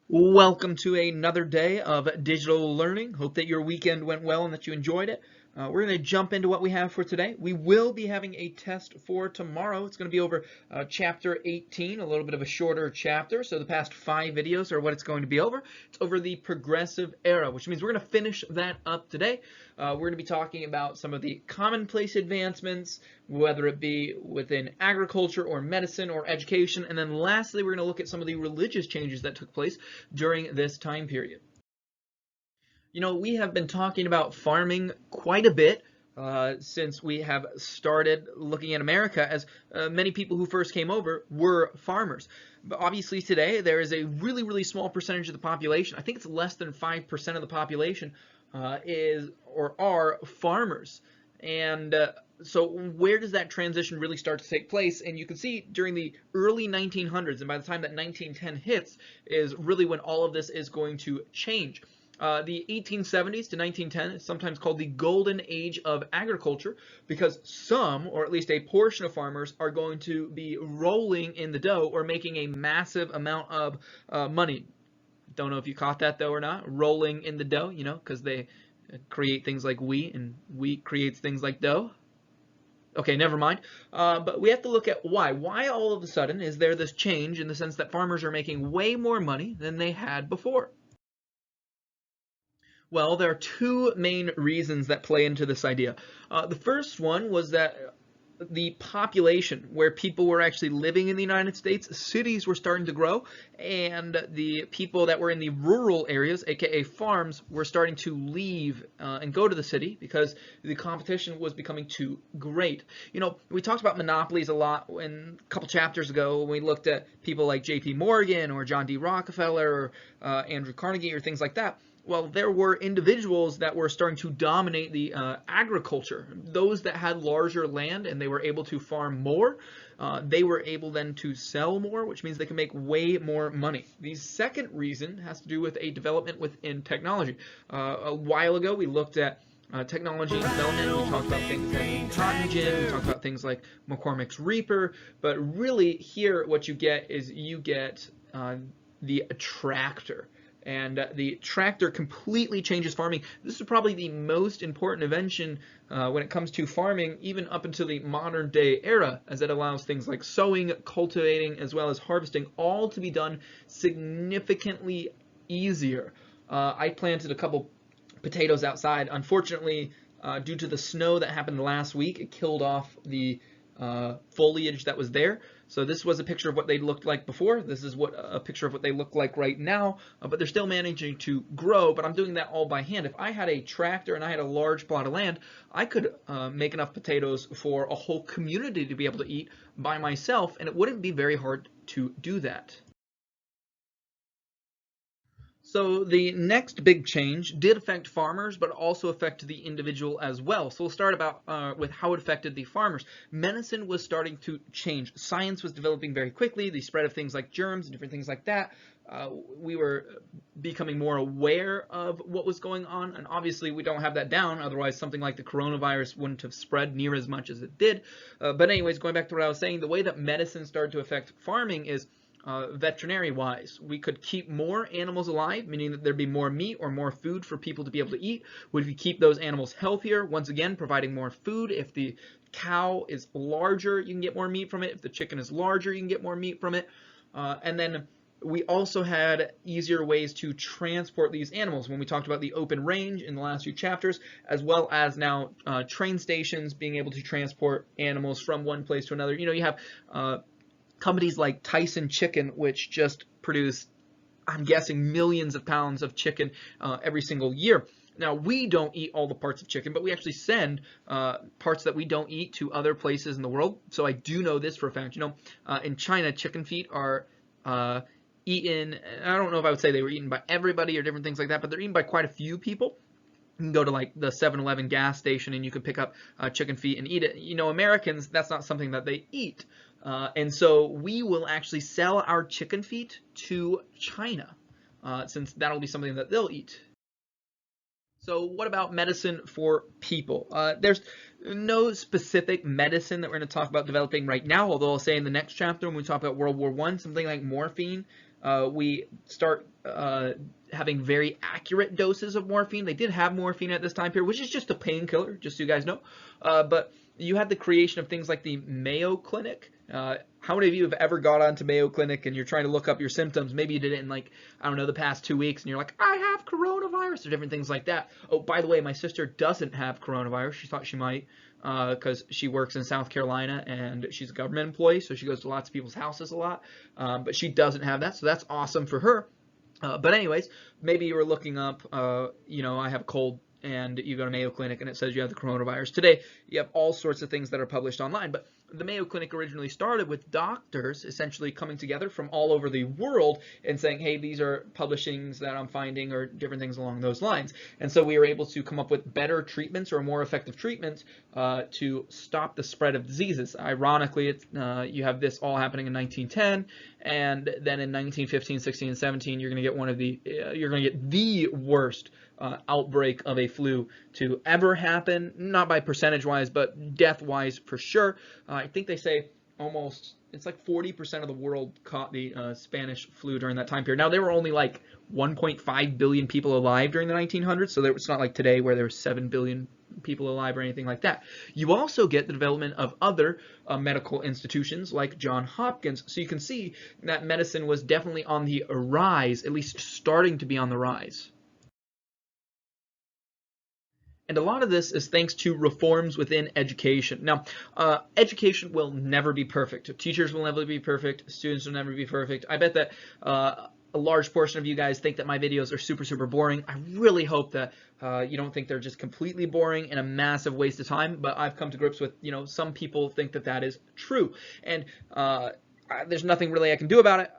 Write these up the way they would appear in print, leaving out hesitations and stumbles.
Welcome to another day of digital learning. Hope that your weekend went well and that you enjoyed it. We're going to jump into what we have for today. We will be having a test for tomorrow. It's going to be over chapter 18, a little bit of a shorter chapter. So the past 5 videos are what it's going to be over. It's over the progressive era, which means we're going to finish that up today. We're going to be talking about some of the commonplace advancements, whether it be within agriculture or medicine or education. And then lastly, we're going to look at some of the religious changes that took place during this time period. You know, we have been talking about farming quite a bit since we have started looking at America, as many people who first came over were farmers. But obviously today there is a really small percentage of the population. I think it's less than 5% of the population is or are farmers. And so where does that transition really start to take place? And you can see during the early 1900s, and by the time that 1910 hits, is really when all of this is going to change. The 1870s to 1910 is sometimes called the golden age of agriculture because some, or at least a portion of farmers, are going to be rolling in the dough or making a massive amount of money. Don't know if you caught that though or not. Rolling in the dough, you know, because they create things like wheat and wheat creates things like dough. Okay, never mind. But we have to look at why. Why all of a sudden is there this change in the sense that farmers are making way more money than they had before? Well, there are 2 main reasons that play into this idea. The first one was that the population, where people were actually living in the United States, cities were starting to grow, and the people that were in the rural areas, aka farms, were starting to leave and go to the city because the competition was becoming too great. You know, we talked about monopolies a lot in a couple chapters ago when we looked at people like J.P. Morgan or John D. Rockefeller or Andrew Carnegie or things like that. Well, there were individuals that were starting to dominate the agriculture. Those that had larger land and they were able to farm more, they were able then to sell more, which means they can make way more money. The second reason has to do with a development within technology. A while ago, we looked at technology and development. We talked about things like cotton gin, we talked about things like McCormick's Reaper, but really here what you get is you get the tractor. And the tractor completely changes farming. This is probably the most important invention when it comes to farming, even up until the modern day era, as it allows things like sowing, cultivating, as well as harvesting, all to be done significantly easier. I planted a couple potatoes outside. Unfortunately, due to the snow that happened last week, it killed off the foliage that was there. So this was a picture of what they looked like before. This is what a picture of what they look like right now, but they're still managing to grow, but I'm doing that all by hand. If I had a tractor and I had a large plot of land, I could make enough potatoes for a whole community to be able to eat by myself, and it wouldn't be very hard to do that. So the next big change did affect farmers, but also affect the individual as well. So we'll start about with how it affected the farmers. Medicine was starting to change. Science was developing very quickly. The spread of things like germs and different things like that. We were becoming more aware of what was going on, and obviously we don't have that down. Otherwise, something like the coronavirus wouldn't have spread near as much as it did. But anyways, going back to what I was saying, the way that medicine started to affect farming is veterinary wise. We could keep more animals alive, meaning that there'd be more meat or more food for people to be able to eat. Would we keep those animals healthier? Once again, providing more food. If the cow is larger, you can get more meat from it. If the chicken is larger, you can get more meat from it. And then we also had easier ways to transport these animals when we talked about the open range in the last few chapters, as well as now train stations being able to transport animals from one place to another. You know, you have companies like Tyson Chicken, which just produce, I'm guessing, millions of pounds of chicken every single year. Now, we don't eat all the parts of chicken, but we actually send parts that we don't eat to other places in the world. So I do know this for a fact. You know, in China, chicken feet are eaten. I don't know if I would say they were eaten by everybody or different things like that, but they're eaten by quite a few people. You can go to like the 7-Eleven gas station and you can pick up chicken feet and eat it. You know, Americans, that's not something that they eat. And so we will actually sell our chicken feet to China, since that'll be something that they'll eat. So what about medicine for people? There's no specific medicine that we're going to talk about developing right now, although I'll say in the next chapter when we talk about World War I, something like morphine we start having very accurate doses of morphine. They did have morphine at this time period, which is just a painkiller, just so you guys know. But you had the creation of things like the Mayo Clinic. How many of you have ever got onto Mayo Clinic and you're trying to look up your symptoms? Maybe you did it in, like, I don't know, the past 2 weeks, and you're like, I have coronavirus, or different things like that. Oh, by the way, my sister doesn't have coronavirus. She thought she might, because she works in South Carolina and she's a government employee, so she goes to lots of people's houses a lot. But she doesn't have that, so that's awesome for her. But anyways, maybe you were looking up, I have a cold, and you go to Mayo Clinic and it says you have the coronavirus. Today, you have all sorts of things that are published online, but the Mayo Clinic originally started with doctors essentially coming together from all over the world and saying, hey, these are publishings that I'm finding, or different things along those lines. And so we were able to come up with better treatments, or more effective treatments, to stop the spread of diseases. Ironically, you have this all happening in 1910, and then in 1915, 16, and 17, you're going to get the worst outbreak of a flu to ever happen, not by percentage-wise, but death-wise for sure. I think they say it's like 40% of the world caught the Spanish flu during that time period. Now, there were only like 1.5 billion people alive during the 1900s, so it's not like today where there were 7 billion people alive or anything like that. You also get the development of other medical institutions like Johns Hopkins, so you can see that medicine was definitely on the rise, at least starting to be on the rise. And a lot of this is thanks to reforms within education. Now, education will never be perfect. Teachers will never be perfect. Students will never be perfect. I bet that a large portion of you guys think that my videos are super, super boring. I really hope that you don't think they're just completely boring and a massive waste of time. But I've come to grips with, some people think that that is true. And there's nothing really I can do about it.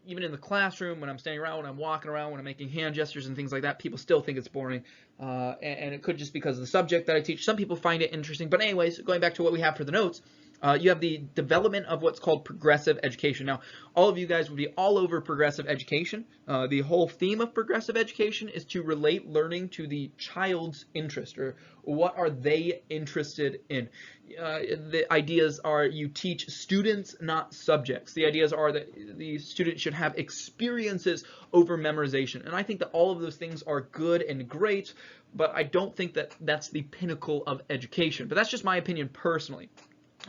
Even in the classroom, when I'm standing around, when I'm walking around, when I'm making hand gestures and things like that, people still think it's boring. And it could just because of the subject that I teach. Some people find it interesting. But anyways, going back to what we have for the notes, you have the development of what's called progressive education. Now, all of you guys will be all over progressive education. The whole theme of progressive education is to relate learning to the child's interest, or what are they interested in. The ideas are you teach students, not subjects. The ideas are that the student should have experiences over memorization. And I think that all of those things are good and great, but I don't think that that's the pinnacle of education. But that's just my opinion personally.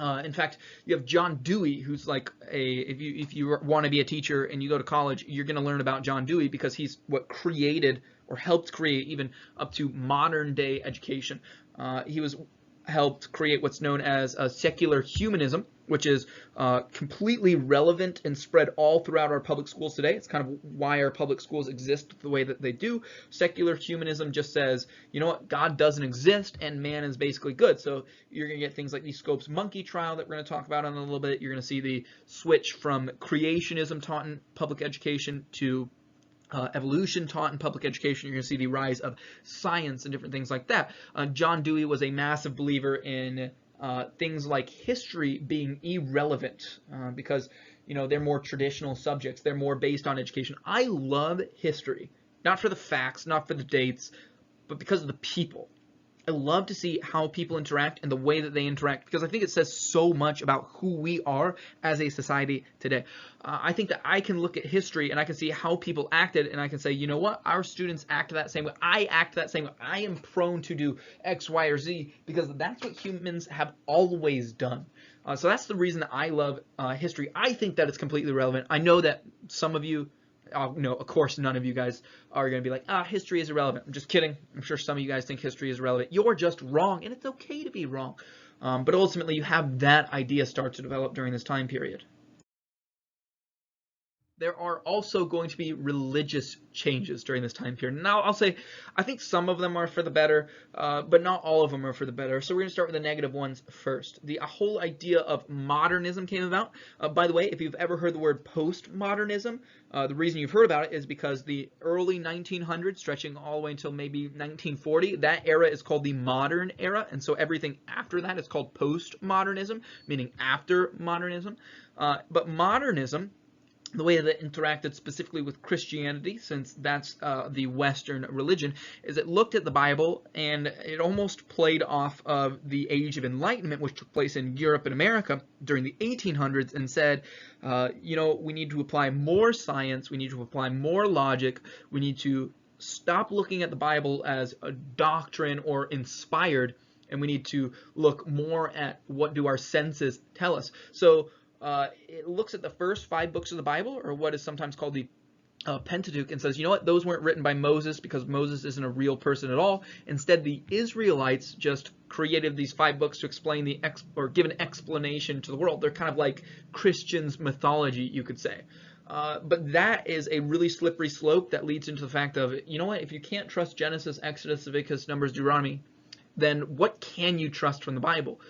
In fact, you have John Dewey, who's like if you want to be a teacher and you go to college, you're going to learn about John Dewey because he's what created or helped create even up to modern day education. He helped create what's known as secular humanism, which is completely relevant and spread all throughout our public schools today. It's kind of why our public schools exist the way that they do. Secular humanism just says, you know what, God doesn't exist and man is basically good. So you're going to get things like the Scopes monkey trial that we're going to talk about in a little bit. You're going to see the switch from creationism taught in public education to evolution taught in public education. You're going to see the rise of science and different things like that. John Dewey was a massive believer in things like history being irrelevant because, they're more traditional subjects. They're more based on education. I love history, not for the facts, not for the dates, but because of the people. I love to see how people interact and the way that they interact because I think it says so much about who we are as a society today. I think that I can look at history and I can see how people acted and I can say, you know what, our students act that same way. I act that same way. I am prone to do X, Y, or Z because that's what humans have always done. So that's the reason that I love history. I think that it's completely relevant. I know that some of you, no, of course, none of you guys are going to be like, history is irrelevant. I'm just kidding. I'm sure some of you guys think history is relevant. You're just wrong, and it's okay to be wrong. But ultimately, you have that idea start to develop during this time period. There are also going to be religious changes during this time period. Now, I'll say, I think some of them are for the better, but not all of them are for the better. So we're going to start with the negative ones first. The whole idea of modernism came about. By the way, if you've ever heard the word postmodernism, the reason you've heard about it is because the early 1900s, stretching all the way until maybe 1940, that era is called the modern era, and so everything after that is called postmodernism, meaning after modernism. But modernism the way that it interacted specifically with Christianity, since that's the Western religion, is it looked at the Bible and it almost played off of the Age of Enlightenment, which took place in Europe and America during the 1800s, and said, we need to apply more science, we need to apply more logic, we need to stop looking at the Bible as a doctrine or inspired, and we need to look more at what do our senses tell us. So it looks at the first 5 books of the Bible, or what is sometimes called the Pentateuch, and says, you know what, those weren't written by Moses because Moses isn't a real person at all. Instead, the Israelites just created these 5 books to explain or give an explanation to the world. They're kind of like Christians' mythology, you could say. But that is a really slippery slope that leads into the fact of, you know what, if you can't trust Genesis, Exodus, Leviticus, Numbers, Deuteronomy, then what can you trust from the Bible?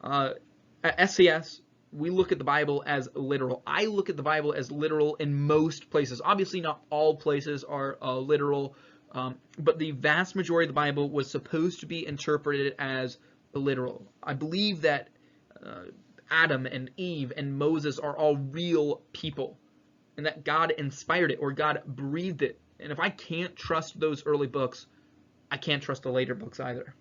At SCS, we look at the Bible as literal. I look at the Bible as literal in most places. Obviously, not all places are literal, but the vast majority of the Bible was supposed to be interpreted as literal. I believe that Adam and Eve and Moses are all real people, and that God inspired it, or God breathed it. And if I can't trust those early books, I can't trust the later books either.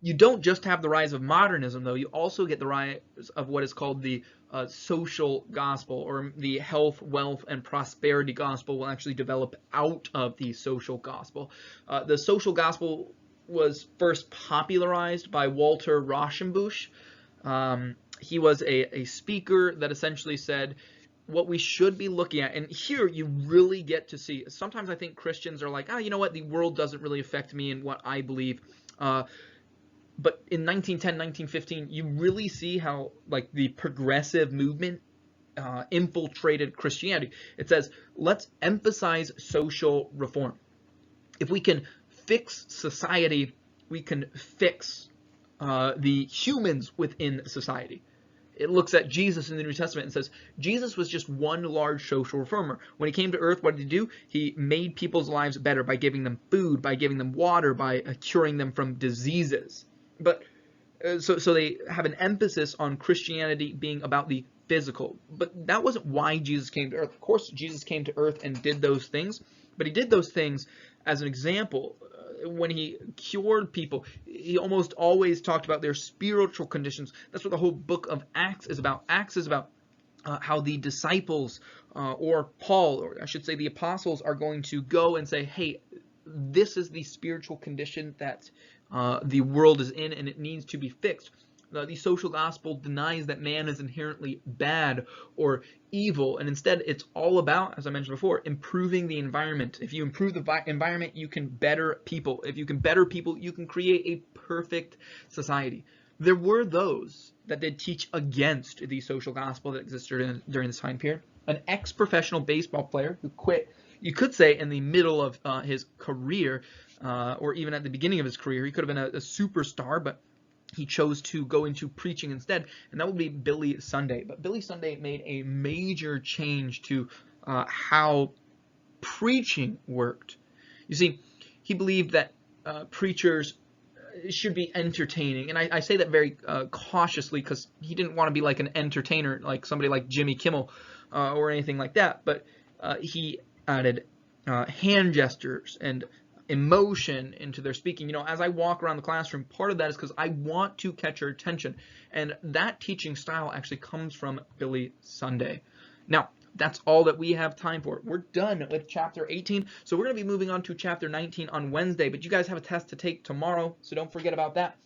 You don't just have the rise of modernism, though. You also get the rise of what is called the social gospel, or the health, wealth, and prosperity gospel will actually develop out of the social gospel. The social gospel was first popularized by Walter Rauschenbusch. He was a speaker that essentially said what we should be looking at, and here you really get to see, sometimes I think Christians are like, you know what, the world doesn't really affect me and what I believe. But in 1910, 1915, you really see how like the progressive movement infiltrated Christianity. It says, let's emphasize social reform. If we can fix society, we can fix the humans within society. It looks at Jesus in the New Testament and says, Jesus was just one large social reformer. When he came to earth, what did he do? He made people's lives better by giving them food, by giving them water, by curing them from diseases. But so they have an emphasis on Christianity being about the physical. But that wasn't why Jesus came to earth. Of course, Jesus came to earth and did those things, but he did those things as an example. When he cured people, he almost always talked about their spiritual conditions. That's what the whole book of Acts is about. Acts is about how the disciples, or Paul, or I should say the apostles, are going to go and say, hey, this is the spiritual condition that the world is in, and it needs to be fixed. The social gospel denies that man is inherently bad or evil, and instead it's all about, as I mentioned before, improving the environment. If you improve the environment, you can better people. If you can better people, you can create a perfect society. There were those that did teach against the social gospel that existed during this time period. An ex-professional baseball player who quit, you could say, in the middle of his career, or even at the beginning of his career. He could have been a superstar, but he chose to go into preaching instead, and that would be Billy Sunday. But Billy Sunday made a major change to how preaching worked. You see, he believed that preachers should be entertaining, and I say that very cautiously, because he didn't want to be like an entertainer, like somebody like Jimmy Kimmel or anything like that, but he added hand gestures and emotion into their speaking. You know, as I walk around the classroom, part of that is because I want to catch your attention, and that teaching style actually comes from Billy Sunday. Now, that's all that we have time for. We're done with chapter 18, so we're going to be moving on to chapter 19 on Wednesday, but you guys have a test to take tomorrow, so don't forget about that,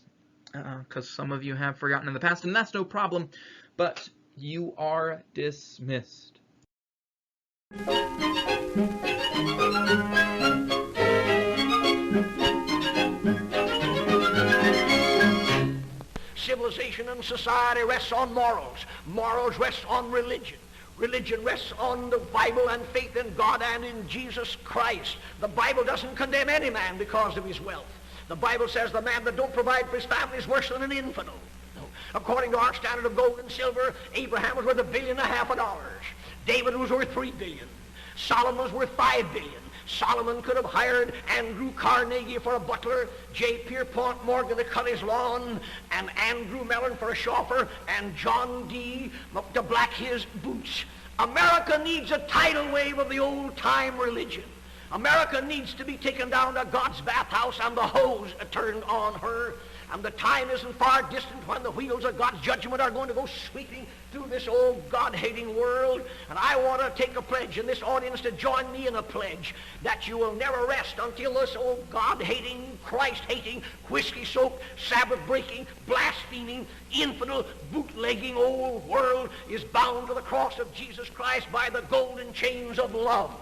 because some of you have forgotten in the past, and that's no problem, but you are dismissed. Civilization and society rests on morals. Morals rest on religion. Religion rests on the Bible and faith in God and in Jesus Christ. The Bible doesn't condemn any man because of his wealth. The Bible says the man that don't provide for his family is worse than an infidel. No. According to our standard of gold and silver, Abraham was worth $1.5 billion. David was worth $3 billion. Solomon was worth $5 billion. Solomon could have hired Andrew Carnegie for a butler, J. Pierpont Morgan to cut his lawn, and Andrew Mellon for a chauffeur, and John D. to black his boots. America needs a tidal wave of the old-time religion. America needs to be taken down to God's bathhouse and the hose turned on her. And the time isn't far distant when the wheels of God's judgment are going to go sweeping through this old God-hating world. And I want to take a pledge in this audience to join me in a pledge that you will never rest until this old God-hating, Christ-hating, whiskey-soaked, Sabbath-breaking, blaspheming, infidel, bootlegging old world is bound to the cross of Jesus Christ by the golden chains of love.